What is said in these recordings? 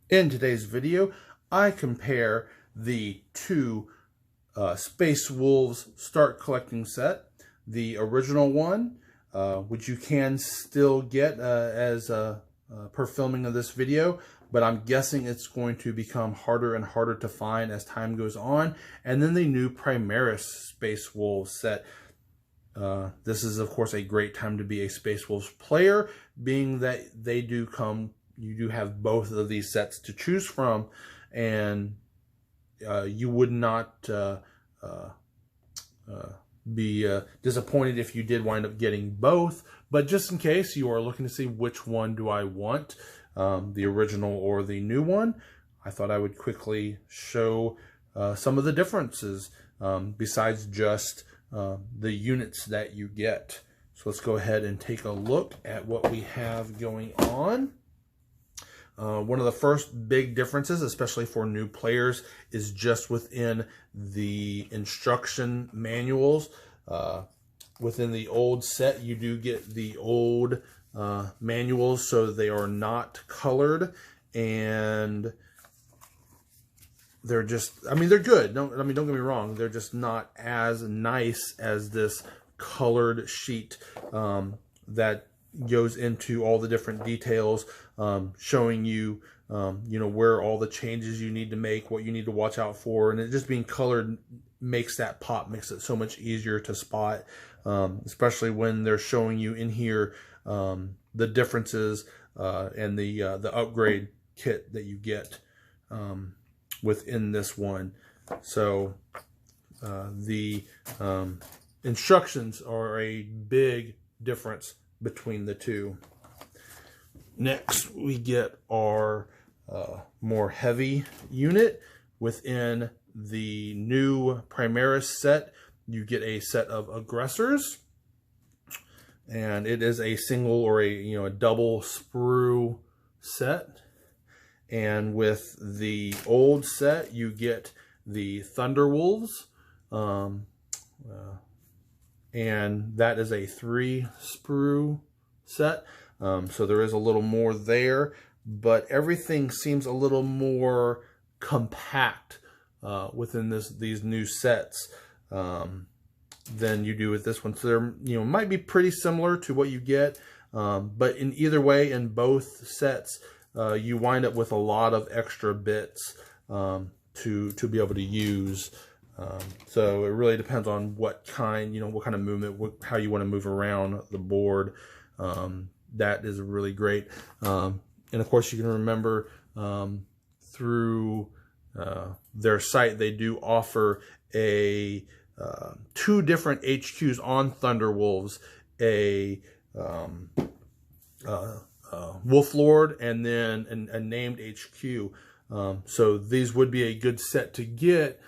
In today's video, I compare the two Space Wolves Start Collecting set, the original one, which you can still get per filming of this video, but I'm guessing it's going to become harder and harder to find as time goes on, and then the new Primaris Space Wolves set. This is, of course, a great time to be a Space Wolves player, being that they do come. You do have both of these sets to choose from, and you would not be disappointed if you did wind up getting both. But just in case you are looking to see which one do I want, the original or the new one, I thought I would quickly show some of the differences besides just the units that you get. So let's go ahead and take a look at what we have going on. One of the first big differences, especially for new players, is just within the instruction manuals. Within the old set, you do get the old manuals, so they are not colored, and they're just, they're good. Don't get me wrong. They're just not as nice as this colored sheet that goes into all the different details, showing you, where all the changes you need to make, what you need to watch out for, and it just being colored makes that pop, makes it so much easier to spot, especially when they're showing you in here the differences and the upgrade kit that you get within this one. So the instructions are a big difference between the two. Next, we get our more heavy unit. Within the new Primaris set, you get a set of Aggressors, and it is a single or a double sprue set. And with the old set, you get the Thunderwolves, and that is a 3 sprue set. So there is a little more there, but everything seems a little more compact within these new sets than you do with this one. So there, might be pretty similar to what you get, but in either way, in both sets, you wind up with a lot of extra bits to be able to use. So it really depends on what kind of movement, how you want to move around the board. That is really great. And of course, you can remember through their site, they do offer a 2 different HQs on Thunderwolves, a Wolf Lord, and then a named HQ. So these would be a good set to get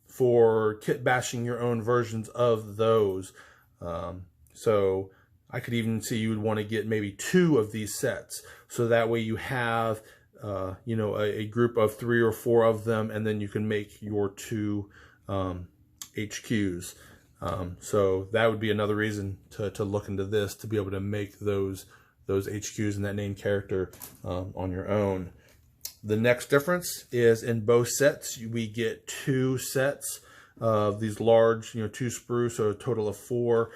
for kit bashing your own versions of those. So I could even see you would want to get maybe 2 of these sets, so that way you have a group of 3 or 4 of them, and then you can make your 2 HQs. So that would be another reason to look into this, to be able to make those HQs and that named character on your own. The next difference is in both sets, we get 2 sets of these large, 2 sprue, so a total of 4.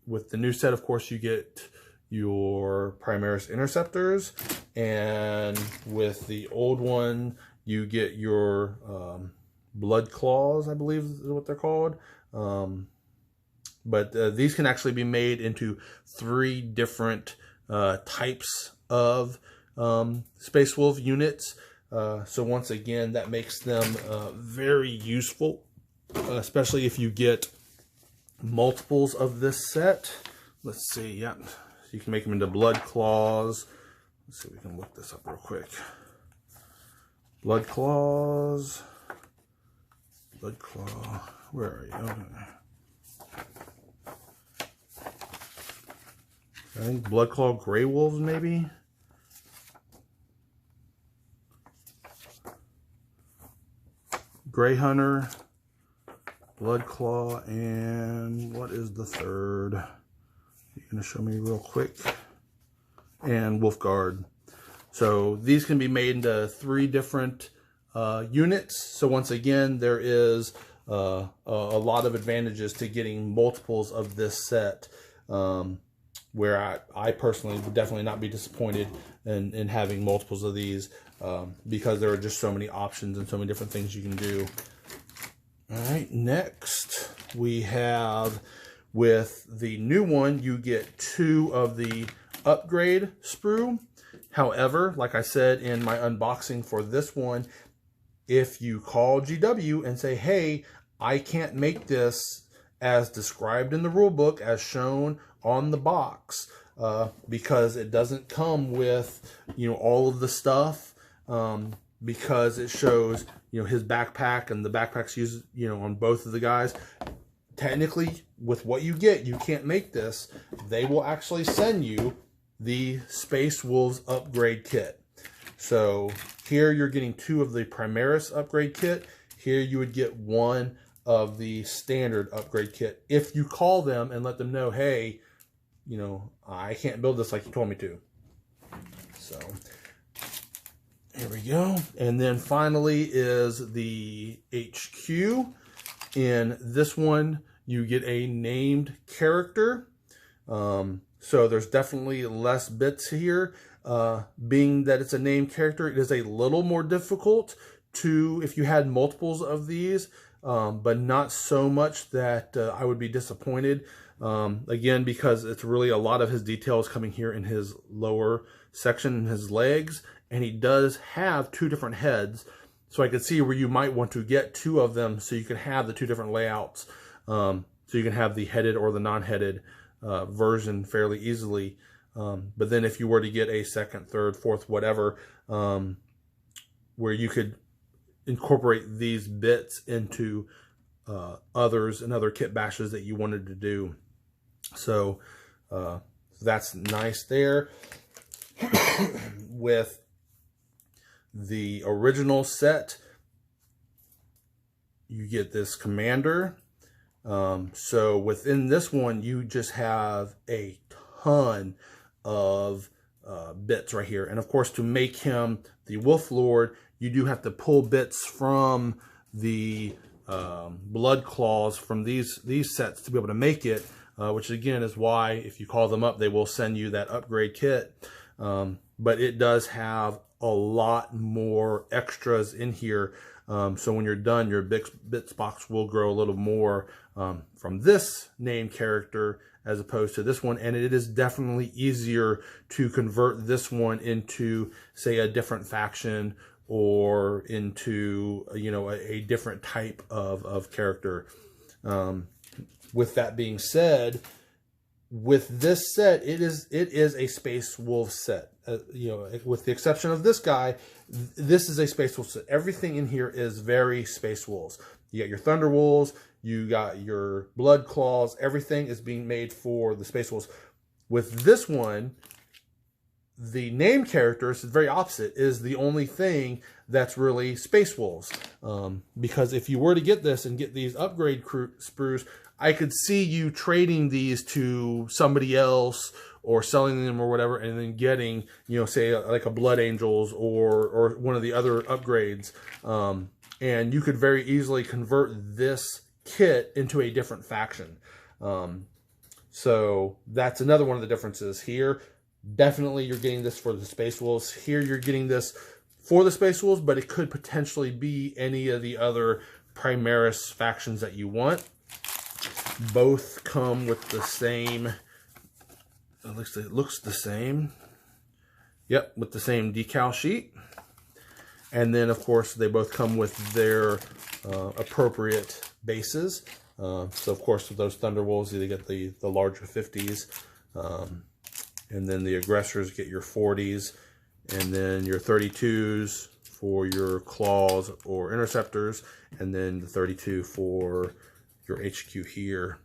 With the new set, of course, you get your Primaris Interceptors, and with the old one, you get your Blood Claws, I believe is what they're called. But these can actually be made into 3 different types of Space Wolf units. So once again, that makes them very useful, especially if you get multiples of this set. Let's see, yeah. So you can make them into Blood Claws. Let's see if we can look this up real quick. Blood Claws. Blood Claw. Where are you? I think Blood Claw Grey Wolves, maybe? Grey Hunter, Blood Claw, and what is the third? You're going to show me real quick. And Wolf Guard. So these can be made into 3 different units. So once again, there is a lot of advantages to getting multiples of this set, where I personally would definitely not be disappointed in having multiples of these, because there are just so many options and so many different things you can do. All right, next we have, with the new one, you get 2 of the upgrade sprue. However, like I said in my unboxing for this one, if you call GW and say, hey, I can't make this as described in the rulebook, as shown on the box, because it doesn't come with, all of the stuff, because it shows, his backpack, and the backpack's used, on both of the guys. Technically, with what you get, you can't make this. They will actually send you the Space Wolves upgrade kit. So here you're getting 2 of the Primaris upgrade kit. Here you would get 1 of the standard upgrade kit if you call them and let them know, hey, I can't build this like you told me to. So here we go. And then finally is the HQ. In this one, you get a named character. So there's definitely less bits here. Being that it's a named character, it is a little more difficult to, if you had multiples of these, but not so much that I would be disappointed. Again, because it's really a lot of his details coming here in his lower section, his legs, and he does have 2 different heads. So I could see where you might want to get 2 of them so you can have the 2 different layouts. So you can have the headed or the non-headed version fairly easily. But then if you were to get a 2nd, 3rd, 4th, whatever, where you could incorporate these bits into others and other kit bashes that you wanted to do. So that's nice there. With the original set, you get this commander. So within this one, you just have a ton of bits right here. And of course, to make him the Wolf Lord, you do have to pull bits from the blood claws from these sets to be able to make it, which again is why if you call them up, they will send you that upgrade kit. But it does have a lot more extras in here. So when you're done, your bits box will grow a little more from this named character as opposed to this one. And it is definitely easier to convert this one into, say, a different faction or into, a different type of character. With that being said, with this set, it is a Space Wolf set. With the exception of this guy, this is a Space Wolf set. Everything in here is very Space Wolves. You got your Thunder Wolves, you got your Blood Claws. Everything is being made for the Space Wolves. With this one, the named characters, the very opposite, is the only thing that's really Space Wolves. Because if you were to get this and get these upgrade sprues, I could see you trading these to somebody else or selling them or whatever, and then getting, say like a Blood Angels or one of the other upgrades. And you could very easily convert this kit into a different faction. So that's another one of the differences here. Definitely you're getting this for the Space Wolves. Here you're getting this for the Space Wolves, but it could potentially be any of the other Primaris factions that you want. Both come with the same, it looks the same. Yep, with the same decal sheet. And then, of course, they both come with their appropriate bases. So, of course, with those Thunderwolves, you get the larger 50s. And then the Aggressors get your 40s. And then your 32s for your Claws or Interceptors. And then the 32 for your HQ here.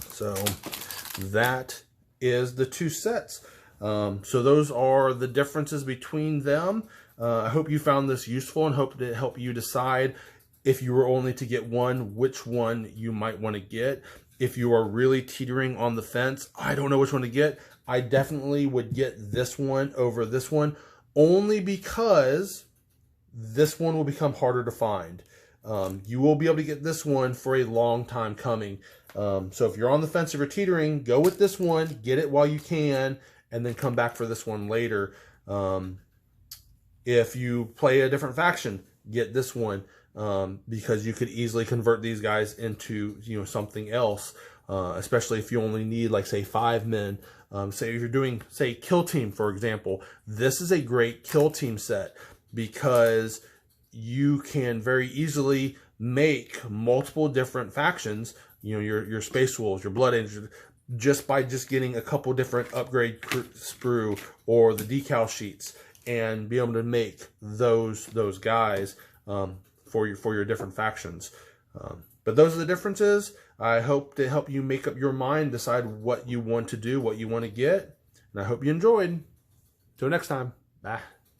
So that is the 2 sets. So those are the differences between them. I hope you found this useful and hope to help you decide if you were only to get one, which one you might want to get. If you are really teetering on the fence, I don't know which one to get, I definitely would get this one over this one, only because this one will become harder to find. You will be able to get this one for a long time coming. So if you're on the fence of teetering, go with this one, get it while you can, and then come back for this one later. If you play a different faction, get this one, because you could easily convert these guys into, you know, something else, especially if you only need, like, say, 5 men. Say if you're doing, say, kill team, for example, this is a great kill team set because you can very easily make multiple different factions, you know, your Space Wolves, your Blood Angels, just by getting a couple different upgrade sprue or the decal sheets, and be able to make those guys for your different factions. But those are the differences. I hope to help you make up your mind, decide what you want to do, what you want to get, and I hope you enjoyed. Till next time, bye.